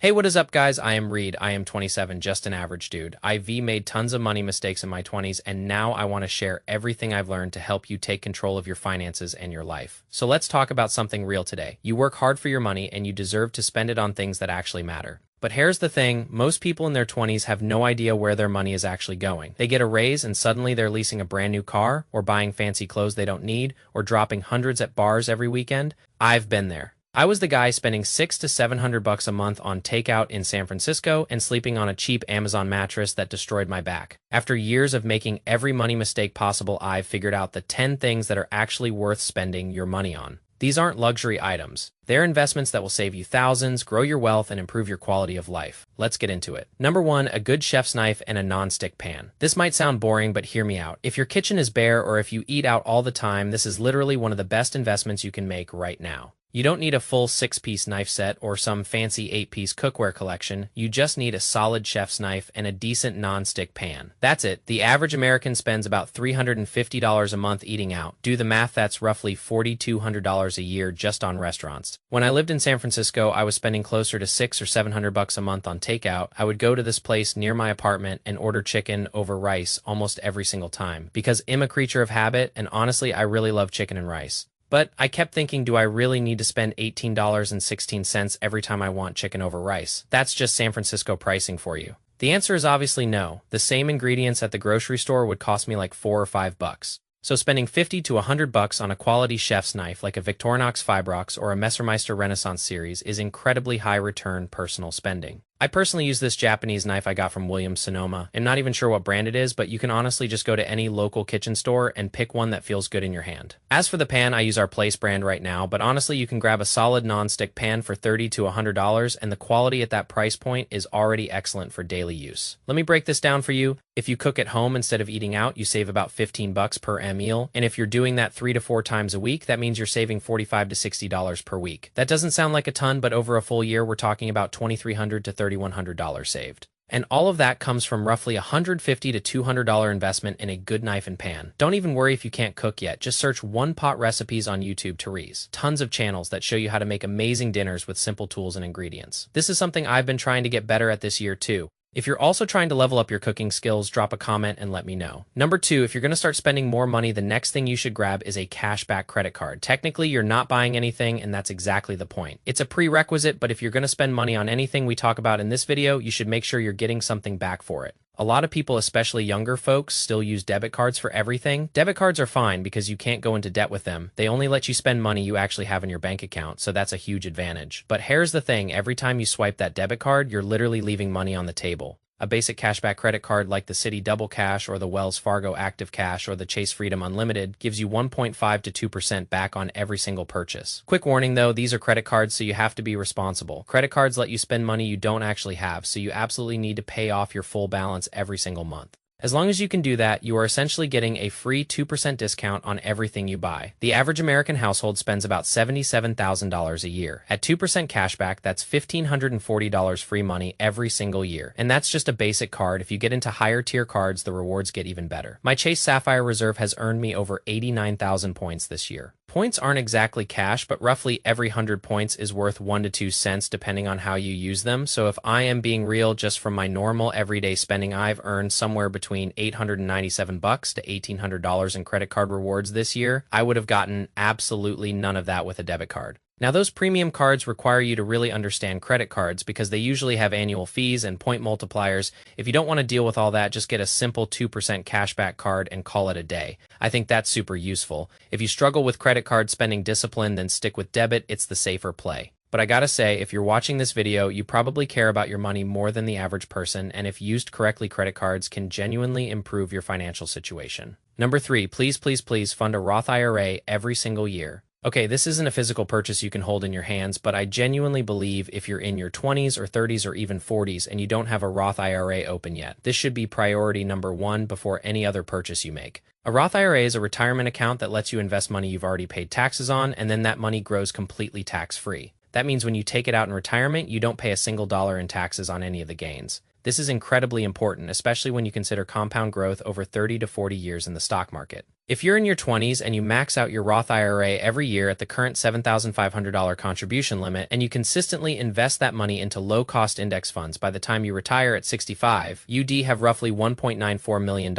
Hey, what is up, guys? I am Reed. I am 27, just an average dude. IV made tons of money mistakes in my 20s, and now I want to share everything I've learned to help you take control of your finances and your life. So let's talk about something real today. You work hard for your money, and you deserve to spend it on things that actually matter. But here's the thing, most people in their 20s have no idea where their money is actually going. They get a raise and suddenly they're leasing a brand new car, or buying fancy clothes they don't need, or dropping hundreds at bars every weekend. I've been there. I was the guy spending $600 to $700 a month on takeout in San Francisco and sleeping on a cheap Amazon mattress that destroyed my back. After years of making every money mistake possible, I've figured out the 10 things that are actually worth spending your money on. These aren't luxury items. They're investments that will save you thousands, grow your wealth, and improve your quality of life. Let's get into it. Number 1, a good chef's knife and a non-stick pan. This might sound boring, but hear me out. If your kitchen is bare or if you eat out all the time, this is literally one of the best investments you can make right now. You don't need a full 6-piece knife set or some fancy 8-piece cookware collection. You just need a solid chef's knife and a decent non-stick pan. That's it. The average American spends about $350 a month eating out. Do the math, that's roughly $4,200 a year just on restaurants. When I lived in San Francisco, I was spending closer to $600 or $700 a month on takeout. I would go to this place near my apartment and order chicken over rice almost every single time because I'm a creature of habit, and honestly, I really love chicken and rice. But I kept thinking, do I really need to spend $18.16 every time I want chicken over rice? That's just San Francisco pricing for you. The answer is obviously no. The same ingredients at the grocery store would cost me like $4 or $5. So spending $50 to $100 on a quality chef's knife like a Victorinox Fibrox or a Messermeister Renaissance series is incredibly high return personal spending. I personally use this Japanese knife I got from Williams-Sonoma. I'm not even sure what brand it is, but you can honestly just go to any local kitchen store and pick one that feels good in your hand. As for the pan, I use our Place brand right now, but honestly you can grab a solid non-stick pan for $30 to $100, and the quality at that price point is already excellent for daily use. Let me break this down for you. If you cook at home instead of eating out, you save about $15 per meal, and if you're doing that 3 to 4 times a week, that means you're saving $45 to $60 per week. That doesn't sound like a ton, but over a full year, we're talking about $2,300 to $3,100 saved. And all of that comes from roughly $150 to $200 investment in a good knife and pan. Don't even worry if you can't cook yet. Just search one-pot recipes on YouTube to Rees. Tons of channels that show you how to make amazing dinners with simple tools and ingredients. This is something I've been trying to get better at this year too. If you're also trying to level up your cooking skills, drop a comment and let me know. Number 2, if you're going to start spending more money, the next thing you should grab is a cashback credit card. Technically, you're not buying anything, and that's exactly the point. It's a prerequisite, but if you're going to spend money on anything we talk about in this video, you should make sure you're getting something back for it. A lot of people, especially younger folks, still use debit cards for everything. Debit cards are fine because you can't go into debt with them. They only let you spend money you actually have in your bank account, so that's a huge advantage. But here's the thing, every time you swipe that debit card, you're literally leaving money on the table. A basic cashback credit card like the Citi Double Cash or the Wells Fargo Active Cash or the Chase Freedom Unlimited gives you 1.5 to 2% back on every single purchase. Quick warning though, these are credit cards, so you have to be responsible. Credit cards let you spend money you don't actually have, so you absolutely need to pay off your full balance every single month. As long as you can do that, you are essentially getting a free 2% discount on everything you buy. The average American household spends about $77,000 a year. At 2% cashback, that's $1,540 free money every single year. And that's just a basic card. If you get into higher tier cards, the rewards get even better. My Chase Sapphire Reserve has earned me over 89,000 points this year. Points aren't exactly cash, but roughly every 100 points is worth 1 to 2 cents depending on how you use them. So if I am being real, just from my normal everyday spending, I've earned somewhere between $897 to $1,800 in credit card rewards this year. I would have gotten absolutely none of that with a debit card. Now, those premium cards require you to really understand credit cards because they usually have annual fees and point multipliers. If you don't want to deal with all that, just get a simple 2% cashback card and call it a day. I think that's super useful. If you struggle with credit card spending discipline, then stick with debit. It's the safer play. But I gotta say, if you're watching this video, you probably care about your money more than the average person, and if used correctly, credit cards can genuinely improve your financial situation. Number 3, please fund a Roth IRA every single year. Okay, this isn't a physical purchase you can hold in your hands, but I genuinely believe if you're in your 20s or 30s or even 40s and you don't have a Roth IRA open yet, this should be priority number 1 before any other purchase you make. A Roth IRA is a retirement account that lets you invest money you've already paid taxes on, and then that money grows completely tax-free. That means when you take it out in retirement, you don't pay a single dollar in taxes on any of the gains. This is incredibly important, especially when you consider compound growth over 30 to 40 years in the stock market. If you're in your 20s and you max out your Roth IRA every year at the current $7,500 contribution limit, and you consistently invest that money into low-cost index funds by the time you retire at 65, you'd have roughly $1.94 million,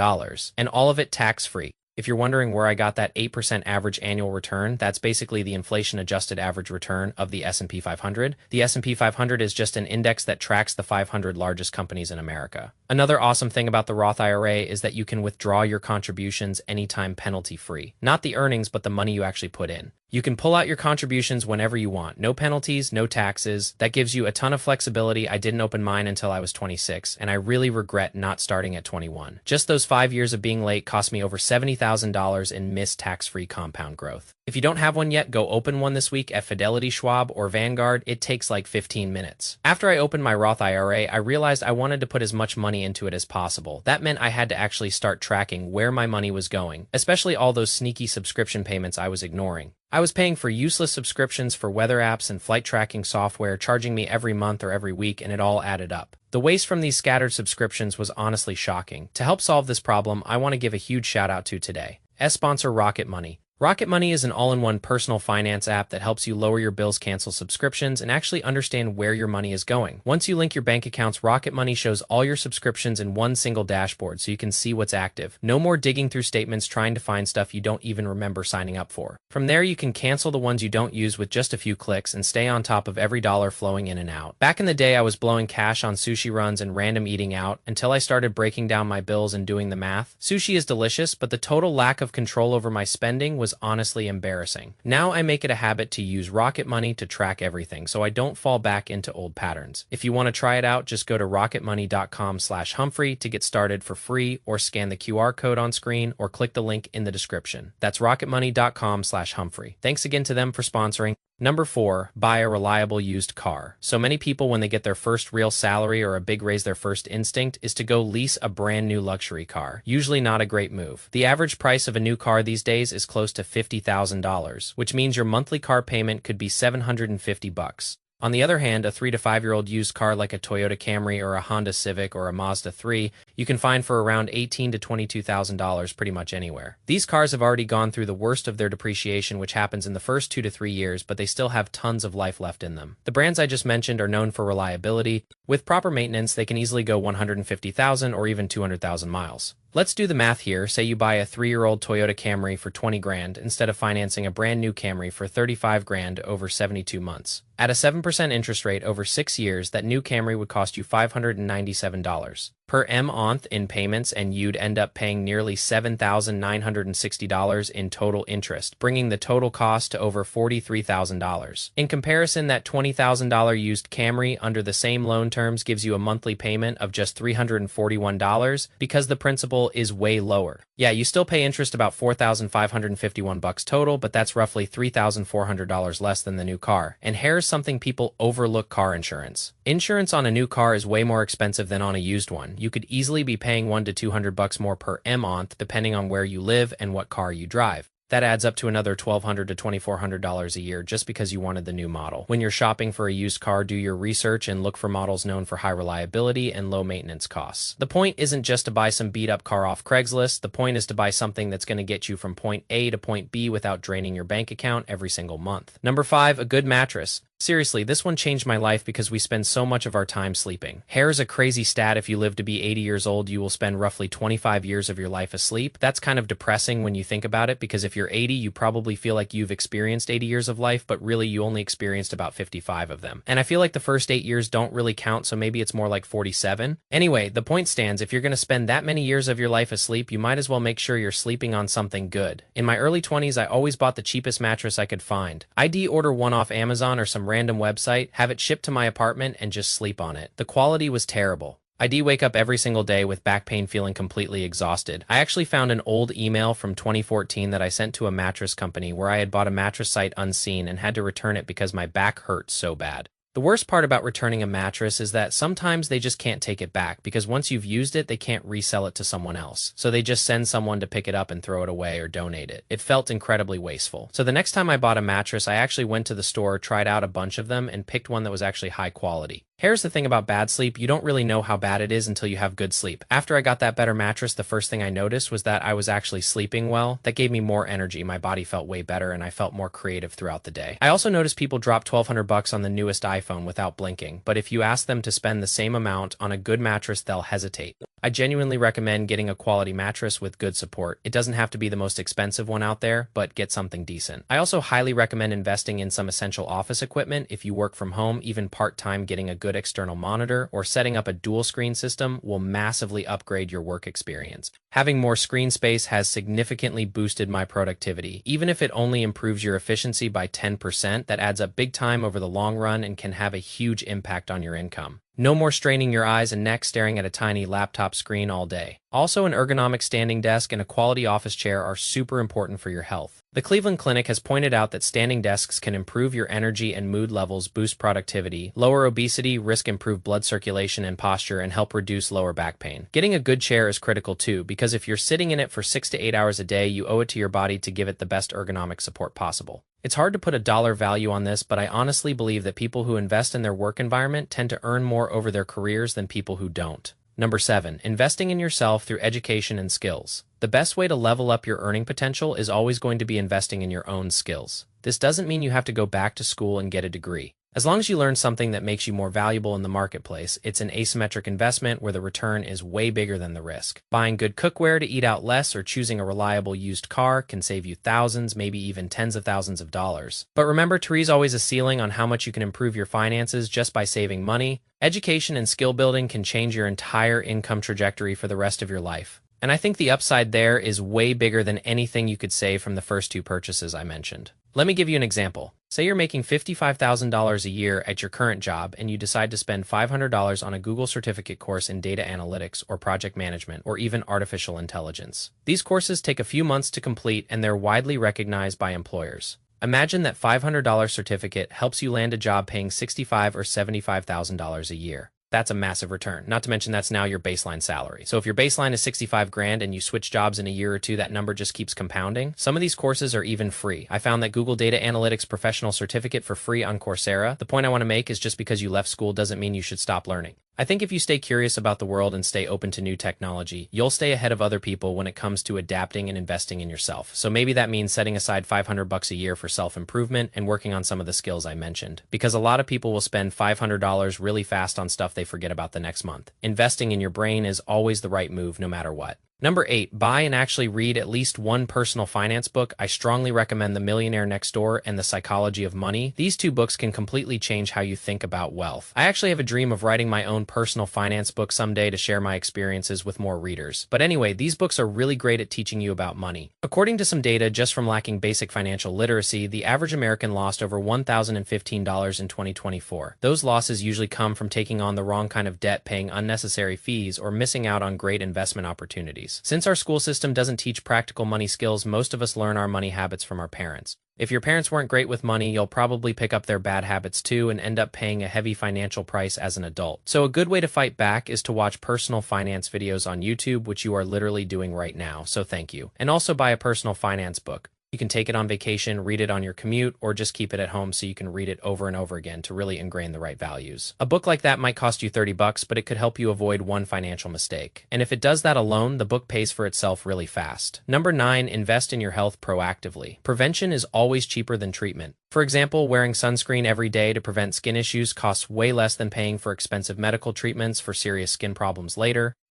and all of it tax-free. If you're wondering where I got that 8% average annual return, that's basically the inflation-adjusted average return of the S&P 500. The S&P 500 is just an index that tracks the 500 largest companies in America. Another awesome thing about the Roth IRA is that you can withdraw your contributions anytime penalty-free. Not the earnings, but the money you actually put in. You can pull out your contributions whenever you want. No penalties, no taxes. That gives you a ton of flexibility. I didn't open mine until I was 26, and I really regret not starting at 21. Just those 5 years of being late cost me over $70,000 in missed tax-free compound growth. If you don't have one yet, go open one this week at Fidelity, Schwab, or Vanguard. It takes like 15 minutes. After I opened my Roth IRA, I realized I wanted to put as much money into it as possible. That meant I had to actually start tracking where my money was going, especially all those sneaky subscription payments I was ignoring. I was paying for useless subscriptions for weather apps and flight tracking software, charging me every month or every week, and it all added up. The waste from these scattered subscriptions was honestly shocking. To help solve this problem, I want to give a huge shout out to today. Sponsor Rocket Money. Rocket Money is an all-in-one personal finance app that helps you lower your bills, cancel subscriptions, and actually understand where your money is going. Once you link your bank accounts, Rocket Money shows all your subscriptions in one single dashboard so you can see what's active. No more digging through statements trying to find stuff you don't even remember signing up for. From there, you can cancel the ones you don't use with just a few clicks and stay on top of every dollar flowing in and out. Back in the day, I was blowing cash on sushi runs and random eating out until I started breaking down my bills and doing the math. Sushi is delicious, but the total lack of control over my spending was honestly embarrassing. Now I make it a habit to use Rocket Money to track everything so I don't fall back into old patterns. If you want to try it out, just go to rocketmoney.com/Humphrey to get started for free, or scan the QR code on screen or click the link in the description. That's rocketmoney.com/Humphrey. Thanks again to them for sponsoring. Number 4, buy a reliable used car. So many people, when they get their first real salary or a big raise, their first instinct is to go lease a brand new luxury car. Usually not a great move. The average price of a new car these days is close to $50,000, which means your monthly car payment could be $750. On the other hand, a 3 to 5-year-old used car like a Toyota Camry or a Honda Civic or a Mazda 3, you can find for around $18,000 to $22,000 pretty much anywhere. These cars have already gone through the worst of their depreciation, which happens in the first 2 to 3 years, but they still have tons of life left in them. The brands I just mentioned are known for reliability. With proper maintenance, they can easily go 150,000 or even 200,000 miles. Let's do the math here. Say you buy a 3-year-old Toyota Camry for 20 grand instead of financing a brand new Camry for 35 grand over 72 months. At a 7% interest rate over 6 years, that new Camry would cost you $597 per month in payments, and you'd end up paying nearly $7,960 in total interest, bringing the total cost to over $43,000. In comparison, that $20,000 used Camry under the same loan terms gives you a monthly payment of just $341 because the principal is way lower. Yeah, you still pay interest about $4,551 total, but that's roughly $3,400 less than the new car. And here's something people overlook: car insurance. Insurance on a new car is way more expensive than on a used one. You could easily be paying $100 to $200 more per month depending on where you live and what car you drive. That adds up to another $1,200 to $2,400 a year just because you wanted the new model. When you're shopping for a used car, do your research and look for models known for high reliability and low maintenance costs. The point isn't just to buy some beat-up car off Craigslist. The point is to buy something that's going to get you from point A to point B without draining your bank account every single month. Number 5, a good mattress. Seriously, this one changed my life because we spend so much of our time sleeping. Here's a crazy stat: if you live to be 80 years old, you will spend roughly 25 years of your life asleep. That's kind of depressing when you think about it, because if you're 80, you probably feel like you've experienced 80 years of life, but really you only experienced about 55 of them. And I feel like the first 8 years don't really count, so maybe it's more like 47. Anyway, the point stands: if you're going to spend that many years of your life asleep, you might as well make sure you're sleeping on something good. In my early 20s, I always bought the cheapest mattress I could find. I'd order one off Amazon or some random website, have it shipped to my apartment, and just sleep on it. The quality was terrible. I'd wake up every single day with back pain, feeling completely exhausted. I actually found an old email from 2014 that I sent to a mattress company where I had bought a mattress sight unseen and had to return it because my back hurt so bad. The worst part about returning a mattress is that sometimes they just can't take it back because once you've used it, they can't resell it to someone else. So they just send someone to pick it up and throw it away or donate it. It felt incredibly wasteful. So the next time I bought a mattress, I actually went to the store, tried out a bunch of them, and picked one that was actually high quality. Here's the thing about bad sleep, you don't really know how bad it is until you have good sleep. After I got that better mattress, the first thing I noticed was that I was actually sleeping well. That gave me more energy, my body felt way better, and I felt more creative throughout the day. I also noticed people drop $1,200 on the newest iPhone without blinking, but if you ask them to spend the same amount on a good mattress, they'll hesitate. I genuinely recommend getting a quality mattress with good support. It doesn't have to be the most expensive one out there, but get something decent. I also highly recommend investing in some essential office equipment. If you work from home, even part-time, getting a good external monitor or setting up a dual screen system will massively upgrade your work experience. Having more screen space has significantly boosted my productivity. Even if it only improves your efficiency by 10%, that adds up big time over the long run and can have a huge impact on your income. No more straining your eyes and neck staring at a tiny laptop screen all day. Also, an ergonomic standing desk and a quality office chair are super important for your health. The Cleveland Clinic has pointed out that standing desks can improve your energy and mood levels, boost productivity, lower obesity, risk improved blood circulation and posture, and help reduce lower back pain. Getting a good chair is critical too, because if you're sitting in it for 6 to 8 hours a day, you owe it to your body to give it the best ergonomic support possible. It's hard to put a dollar value on this, but I honestly believe that people who invest in their work environment tend to earn more over their careers than people who don't. Number 7. Investing in yourself through education and skills. The best way to level up your earning potential is always going to be investing in your own skills. This doesn't mean you have to go back to school and get a degree. As long as you learn something that makes you more valuable in the marketplace, it's an asymmetric investment where the return is way bigger than the risk. Buying good cookware to eat out less or choosing a reliable used car can save you thousands, maybe even tens of thousands of dollars. But remember, there's always a ceiling on how much you can improve your finances just by saving money. Education and skill building can change your entire income trajectory for the rest of your life. And I think the upside there is way bigger than anything you could save from the first two purchases I mentioned. Let me give you an example. Say you're making $55,000 a year at your current job and you decide to spend $500 on a Google certificate course in data analytics or project management or even artificial intelligence. These courses take a few months to complete and they're widely recognized by employers. Imagine that $500 certificate helps you land a job paying $65,000 or $75,000 a year. That's a massive return. Not to mention that's now your baseline salary. So if your baseline is 65 grand and you switch jobs in a year or two, that number just keeps compounding. Some of these courses are even free. I found that Google Data Analytics Professional Certificate for free on Coursera. The point I want to make is just because you left school doesn't mean you should stop learning. I think if you stay curious about the world and stay open to new technology, you'll stay ahead of other people when it comes to adapting and investing in yourself. So maybe that means setting aside $500 a year for self-improvement and working on some of the skills I mentioned. Because a lot of people will spend $500 really fast on stuff they forget about the next month. Investing in your brain is always the right move no matter what. Number 8, buy and actually read at least one personal finance book. I strongly recommend The Millionaire Next Door and The Psychology of Money. These two books can completely change how you think about wealth. I actually have a dream of writing my own personal finance book someday to share my experiences with more readers. But anyway, these books are really great at teaching you about money. According to some data, just from lacking basic financial literacy, the average American lost over $1,015 in 2024. Those losses usually come from taking on the wrong kind of debt, paying unnecessary fees, or missing out on great investment opportunities. Since our school system doesn't teach practical money skills, most of us learn our money habits from our parents. If your parents weren't great with money, you'll probably pick up their bad habits too and end up paying a heavy financial price as an adult. So a good way to fight back is to watch personal finance videos on YouTube, which you are literally doing right now, so thank you. And also buy a personal finance book. You can take it on vacation, read it on your commute, or just keep it at home so you can read it over and over again to really ingrain the right values. A book like that might cost you $30, but it could help you avoid one financial mistake. And if it does that alone, the book pays for itself really fast. Number 9, invest in your health proactively. Prevention is always cheaper than treatment. For example, wearing sunscreen every day to prevent skin issues costs way less than paying for expensive medical treatments for serious skin problems later.